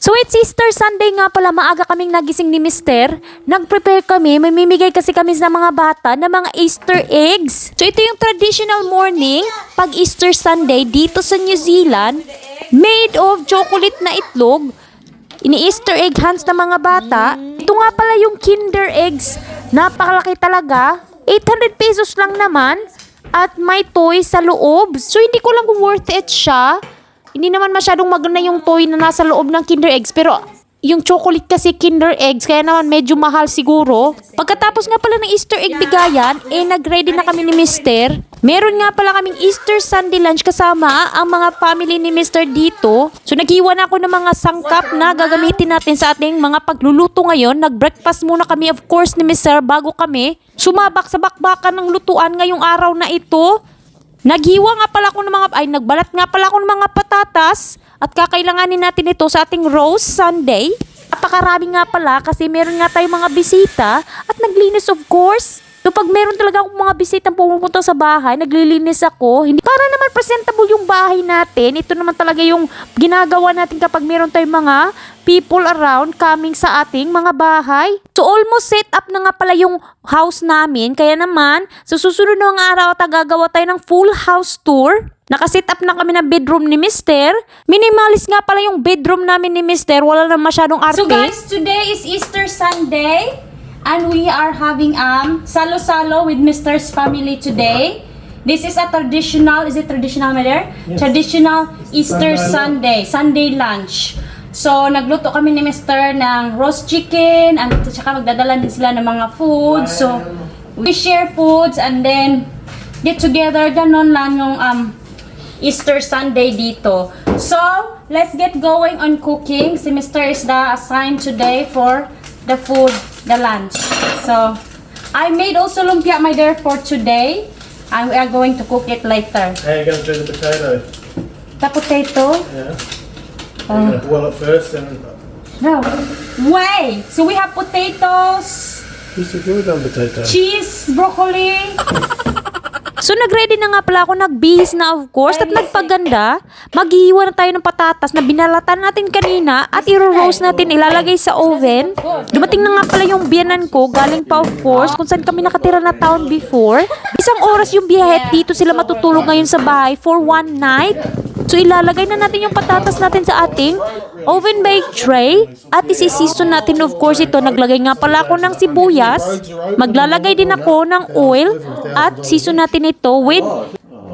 So it's Easter Sunday nga pala, maaga kaming nagising ni Mister. Nag-prepare kami, mamimigay kasi kami sa mga bata ng mga Easter eggs. So ito yung traditional morning pag Easter Sunday dito sa New Zealand. Made of chocolate na itlog. Ini-Easter egg hunts ng mga bata. Ito nga pala yung Kinder eggs. Napakalaki talaga. 800 pesos lang naman. At may toy sa loob. So hindi ko lang kung worth it siya. Hindi naman masyadong maganda yung toy na nasa loob ng Kinder Eggs. Pero yung chocolate kasi Kinder Eggs, kaya naman medyo mahal siguro. Pagkatapos nga pala ng Easter Egg bigayan, nag-ready na kami ni Mister. Meron nga pala kaming Easter Sunday lunch kasama ang mga family ni Mister dito. So naghiwa na ako ng mga sangkap na gagamitin natin sa ating mga pagluluto ngayon. Nag-breakfast muna kami of course ni Mister bago kami sumabak sa bakbakan ng lutuan ngayong araw na ito. Naghiwa nga pala ako ng nagbalat nga pala ako ng mga patatas at kakailanganin natin ito sa ating roast Sunday. Napakarami nga pala kasi meron nga tayong mga bisita at naglinis of course. So pag meron talaga akong mga bisitang pumupunta sa bahay, naglilinis ako. Hindi para naman presentable yung bahay natin. Ito naman talaga yung ginagawa natin kapag meron tayong mga people around coming sa ating mga bahay. So almost set up na nga pala yung house namin. Kaya naman, sa susunod na mga araw at gagawa tayo ng full house tour. Nakaset up na kami ng bedroom ni Mister. Minimalist nga pala yung bedroom namin ni Mister. Wala na masyadong arte. So guys, today is Easter Sunday. And we are having salo-salo with Mister's family today. This is a traditional, is it traditional, Mother? Yes. Traditional Easter Sunday lunch. So, nagluto kami ni Mister ng roast chicken, at saka magdadala din sila ng mga food. So, we share foods and then get together. Ganon lang yung Easter Sunday dito. So, let's get going on cooking. Si Mister is the assigned today for the food, the lunch. So, I made also lumpia, my dear, for today. And we are going to cook it later. How are you going to do the potato? The potato? Yeah. You're going to boil it first and... No. Wait! So we have potatoes, You said you were done potato. cheese, broccoli. So nagready na nga pala ako, nagbihis na of course at nagpaganda. Maghihiwa na tayo ng patatas na binalatan natin kanina at i-roast natin, ilalagay sa oven. Dumating na nga pala yung biyanan ko, galing pa of course kung saan kami nakatira na town before. Isang oras yung biyahe, dito sila matutulog ngayon sa bahay for one night. So ilalagay na natin yung patatas natin sa ating oven bake tray at isi-season natin of course ito. Naglagay nga pala ako ng sibuyas, maglalagay din ako ng oil at season natin ito with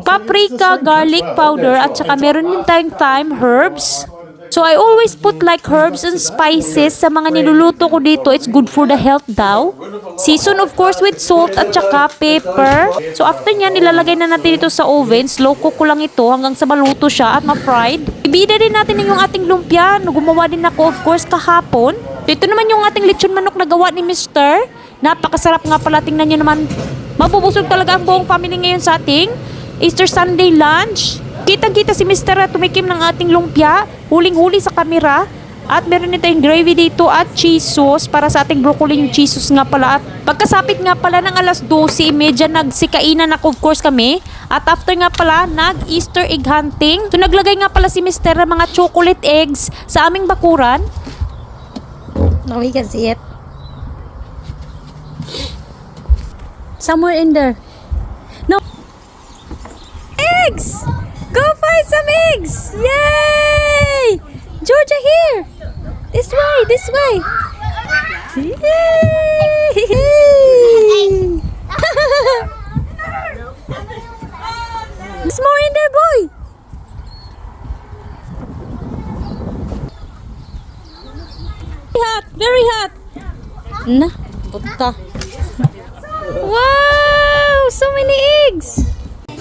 paprika, garlic powder at saka meron din tayong thyme, herbs. So I always put like herbs and spices sa mga niluluto ko dito. It's good for the health daw. Season of course with salt at saka pepper. So after nyan, ilalagay na natin ito sa oven. Slow cook ko lang ito hanggang sa maluto siya at ma-fried. Ibida din natin yung ating lumpia. Gumawa din ako of course kahapon. Ito naman yung ating lechon manok na gawa ni Mister. Napakasarap nga pala. Tingnan nyo naman. Mabubusog talaga ang buong family ngayon sa ating Easter Sunday lunch. Kitang-kita si Mister na tumikim ng ating lumpia. Huling-huli sa kamera. At meron din tayong gravy dito at cheese sauce para sa ating broccoli yung cheese sauce nga pala. At pagkasapit nga pala ng alas 12:30, nagsikainan ako of course kami. At after nga pala, nag-Easter egg hunting. So naglagay nga pala si Mister ng mga chocolate eggs sa aming bakuran. Now we can see it. Somewhere in there. No. Eggs! Go find some eggs! Yay! Georgia, here! This way, this way! Yay! There's more in there, boy! Hot, very hot! Na, puta. Wow! So many eggs!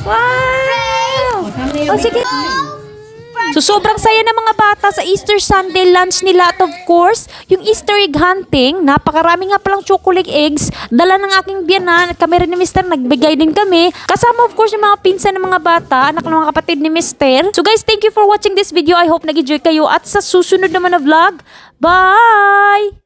Wow! Oh, sige. So, sobrang saya ng mga bata sa Easter Sunday lunch nila at of course, yung Easter egg hunting, napakarami nga palang chocolate eggs, dala ng aking biyanan at kami rin ni Mister, nagbigay din kami. Kasama of course yung mga pinsan ng mga bata, anak ng mga kapatid ni Mister. So guys, thank you for watching this video. I hope nag-enjoy kayo at sa susunod naman na vlog, bye!